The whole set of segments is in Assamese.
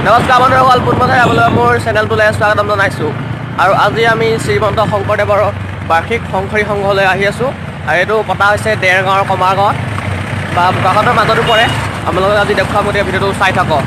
নমস্কাৰ বন্ধুসকল, পোনপ্ৰথমে আপোনালোকে মোৰ চেনেলটোলৈ স্বাগতম জনাইছোঁ। আৰু আজি আমি শ্ৰীমন্ত শংকৰদেৱৰ বাৰ্ষিক শংকৰী সংঘলৈ আহি আছোঁ। আৰু এইটো পতা হৈছে দেৰগাঁৱৰ কমাৰ গাঁৱত বা বোকাখাটৰ মাজতো পৰে। আপোনালোকে আজি দেখুৱাম, গতিকে ভিডিঅ'টো চাই থাকক।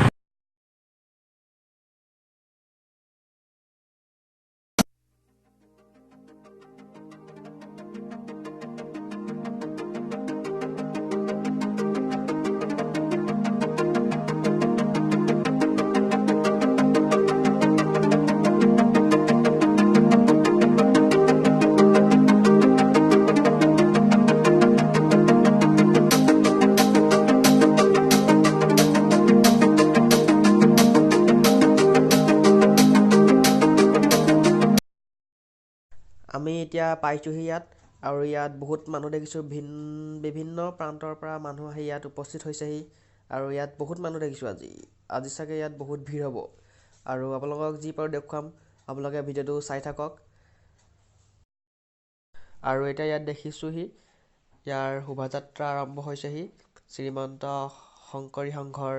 আমি এতিয়া পাইছোঁহি ইয়াত, আৰু ইয়াত বহুত মানুহ দেখিছোঁ। বিভিন্ন প্ৰান্তৰ পৰা মানুহ আহি ইয়াত উপস্থিত হৈছেহি, আৰু ইয়াত বহুত মানুহ দেখিছোঁ। আজি চাগে ইয়াত বহুত ভিৰ হ'ব, আৰু আপোনালোকক যি পাৰোঁ দেখুৱাম। আপোনালোকে ভিডিঅ'টো চাই থাকক। আৰু এতিয়া ইয়াত দেখিছোঁহি ইয়াৰ শোভাযাত্ৰা আৰম্ভ হৈছেহি। শ্ৰীমন্ত শংকৰী সংঘৰ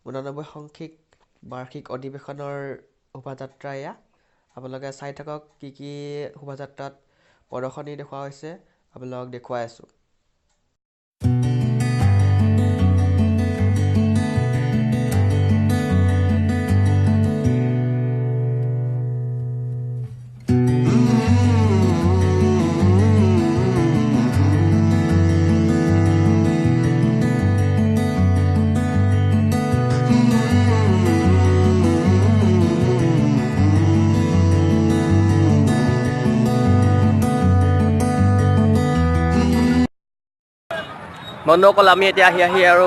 89 সংখ্যক বাৰ্ষিক অধিৱেশনৰ শোভাযাত্ৰা এয়া। আপোনালোকে চাই থাকক কি কি শোভাযাত্ৰাত প্ৰদৰ্শনী দেখুওৱা হৈছে, আপোনালোকক দেখুৱাই আছোঁ। বন্ধুসকল, আমি এতিয়া আহি আৰু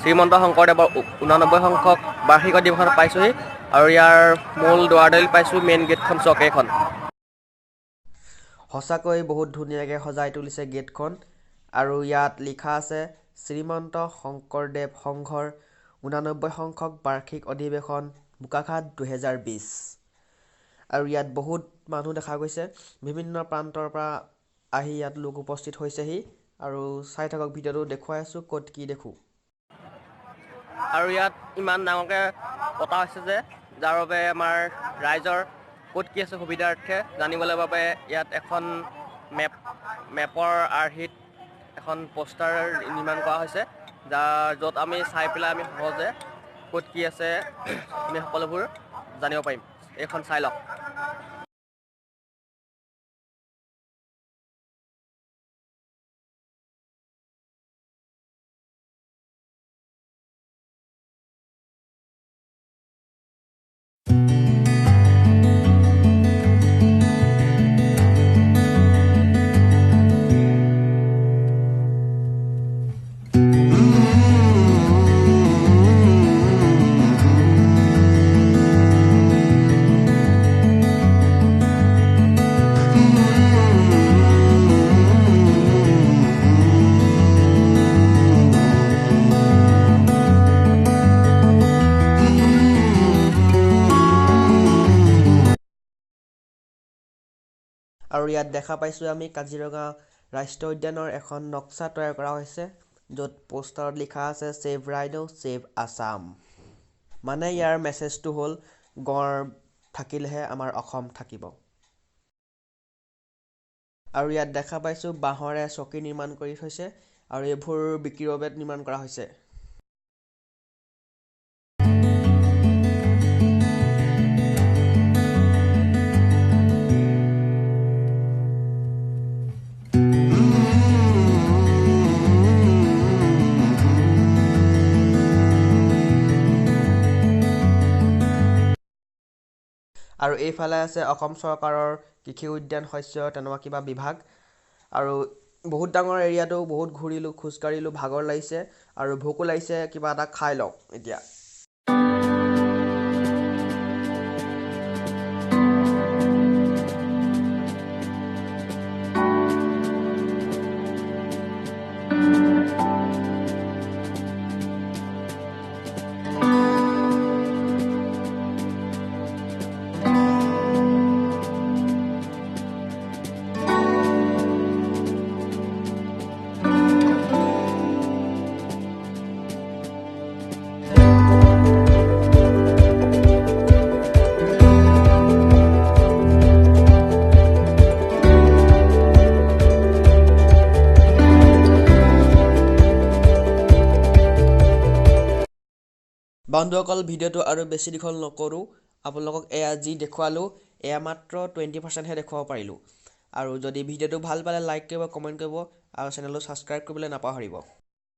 শ্ৰীমন্ত শংকৰদেৱৰ 89 সংখ্যক বাৰ্ষিক অধিৱেশনত পাইছোঁহি, আৰু ইয়াৰ মূল দুৱাৰদলি পাইছোঁ, মেইন গেটখন চকেইখন। সঁচাকৈ বহুত ধুনীয়াকৈ সজাই তুলিছে গেটখন, আৰু ইয়াত লিখা আছে শ্ৰীমন্ত শংকৰদেৱ সংঘৰ 89 সংখ্যক বাৰ্ষিক অধিৱেশন বোকাখাট 2020। আৰু ইয়াত বহুত মানুহ দেখা গৈছে, বিভিন্ন প্ৰান্তৰ পৰা আহি ইয়াত লোক উপস্থিত হৈছেহি। আৰু চাই থাকক, ভিডিঅ'টো দেখুৱাই আছোঁ ক'ত কি দেখোঁ। আৰু ইয়াত ইমান ডাঙৰকৈ পতা হৈছে যে, যাৰ বাবে আমাৰ ৰাইজৰ ক'ত কি আছে সুবিধাৰ্থে জানিবলৈ বাবে ইয়াত এখন মেপৰ আৰ্হিত এখন পোষ্টাৰ নিৰ্মাণ কৰা হৈছে, য'ত আমি চাই পেলাই আমি সহজে ক'ত কি আছে আমি সকলোবোৰ জানিব পাৰিম। এইখন চাই লওক। আৰু ইয়াত দেখা পাইছোঁ আমি কাজিৰঙা ৰাষ্ট্ৰীয় উদ্যানৰ এখন নক্সা তৈয়াৰ কৰা হৈছে, য'ত পোষ্টাৰত লিখা আছে ছেভ ৰাইনো ছেভ আছাম। মানে ইয়াৰ মেছেজটো হ'ল গঁড় থাকিলেহে আমাৰ অসম থাকিব। আৰু ইয়াত দেখা পাইছোঁ বাঁহৰে চকী নিৰ্মাণ কৰি থৈছে, আৰু এইবোৰ বিক্ৰীৰ বাবে নিৰ্মাণ কৰা হৈছে। আৰু এইফালে আছে অসম চৰকাৰৰ কৃষি উদ্যান শস্য তেনেকুৱা কিবা বিভাগ। আৰু বহুত ডাঙৰ এৰিয়াটো, বহুত ঘূৰিলোঁ, খোজকাঢ়িলোঁ, ভাগৰ লাগিছে আৰু ভোকো লাগিছে, কিবা এটা খাই লওক এতিয়া। বন্ধুসকল ভিডিঅ'টো আৰু বেছি দীঘল নকৰোঁ আপোনালোকক এয়া যি দেখুৱালোঁ এয়া মাত্ৰ 20%হে দেখুৱাব পাৰিলোঁ আৰু যদি ভিডিঅ'টো ভাল পালে লাইক কৰিব কমেণ্ট কৰিব আৰু চেনেলটো ছাবস্ক্ৰাইব কৰিবলৈ নাপাহৰিব